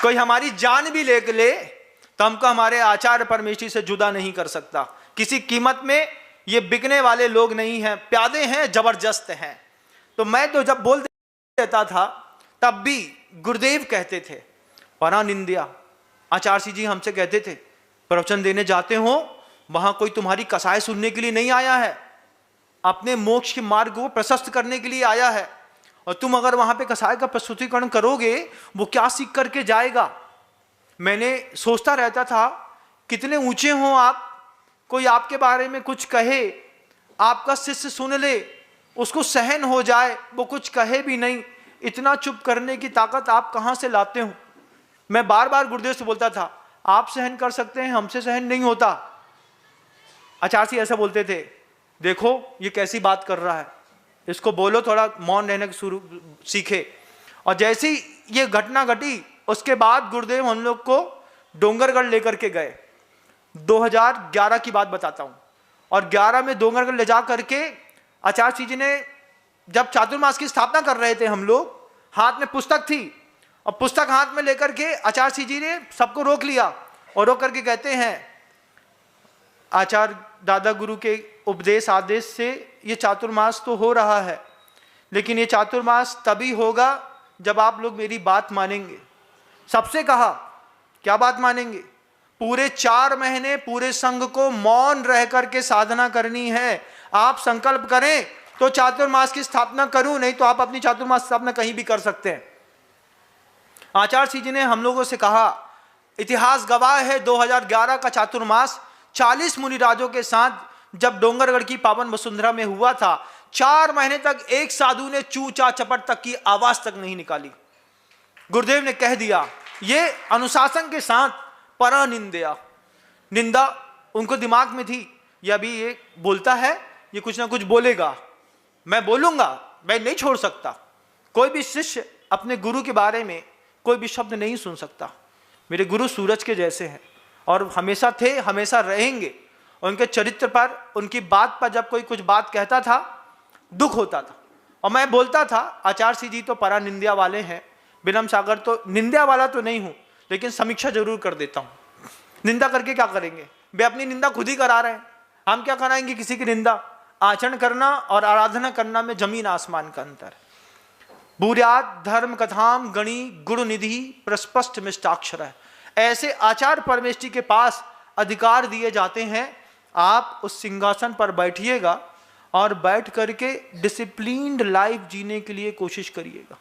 कोई हमारी जान भी ले ले तो हमको हमारे आचार्य परमेष्ठी से जुदा नहीं कर सकता। किसी कीमत में ये बिकने वाले लोग नहीं हैं, प्यादे हैं, जबरदस्त हैं। तो मैं तो जब बोल देता था तब भी गुरुदेव कहते थे परानिंद्या। आचार्य सिंह जी हमसे कहते थे प्रवचन देने जाते हो वहां कोई तुम्हारी कसाई सुनने के लिए नहीं आया है, अपने मोक्ष के मार्ग को प्रशस्त करने के लिए आया है। और तुम अगर वहां पे कसाई का प्रस्तुतिकरण करोगे वो क्या सीख करके जाएगा। मैंने सोचता रहता था कितने ऊंचे हो आप, कोई आपके बारे में कुछ कहे, आपका शिष्य सुन ले, उसको सहन हो जाए, वो कुछ कहे भी नहीं, इतना चुप करने की ताकत आप कहां से लाते हो। मैं बार बार गुरुदेव से बोलता था आप सहन कर सकते हैं, हमसे सहन नहीं होता। आचार्य जी ऐसा बोलते थे देखो ये कैसी बात कर रहा है, इसको बोलो थोड़ा मौन रहने के शुरू सीखे। और जैसी ये घटना घटी उसके बाद गुरुदेव हम लोग को डोंगरगढ़ लेकर के गए। 2011 की बात बताता हूं। और 11 में डोंगरगढ़ ले जा करके आचार्य जी ने जब चातुर्मास की स्थापना कर रहे थे, हम लोग हाथ में पुस्तक थी और पुस्तक हाथ में लेकर के आचार्य जी ने सबको रोक लिया और रोक करके कहते हैं आचार्य दादा गुरु के उपदेश आदेश से ये चातुर्मास तो हो रहा है, लेकिन ये चातुर्मास तभी होगा जब आप लोग मेरी बात मानेंगे। सबसे कहा क्या बात मानेंगे, पूरे 4 महीने पूरे संघ को मौन रह करके साधना करनी है। आप संकल्प करें तो चातुर्मास की स्थापना करूं, नहीं तो आप अपनी चातुर्मास स्थापना कहीं भी कर सकते हैं। आचार्य जी ने हम लोगों से कहा इतिहास गवाह है 2011 का चातुर्मास 40 मुनिराजों के साथ जब डोंगरगढ़ की पावन वसुंधरा में हुआ था, 4 महीने तक एक साधु ने चूचा चपट तक की आवाज तक नहीं निकाली। गुरुदेव ने कह दिया ये अनुशासन के साथ परानिंद्या। निंदा उनको दिमाग में थी, ये अभी ये बोलता है, ये कुछ ना कुछ बोलेगा, मैं बोलूंगा, मैं नहीं छोड़ सकता। कोई भी शिष्य अपने गुरु के बारे में कोई भी शब्द नहीं सुन सकता। मेरे गुरु सूरज के जैसे हैं और हमेशा थे, हमेशा रहेंगे। उनके चरित्र पर, उनकी बात पर जब कोई कुछ बात कहता था दुख होता था। और मैं बोलता था आचार्य जी तो परानिंद्या वाले हैं, विनम्र सागर तो निंदा वाला तो नहीं हूं, लेकिन समीक्षा जरूर कर देता हूं। निंदा करके क्या करेंगे, वे अपनी निंदा खुद ही करा रहे हैं, हम क्या कराएंगे किसी की निंदा। आचरण करना और आराधना करना में जमीन आसमान का अंतर। बुर्यात धर्म कथाम गणी गुरु निधि प्रस्पष्ट मिष्टाक्षर है। ऐसे आचार्य परमेष्ठी के पास अधिकार दिए जाते हैं। आप उस सिंहासन पर बैठिएगा और बैठ करके डिसिप्लिन्ड लाइफ जीने के लिए कोशिश करिएगा।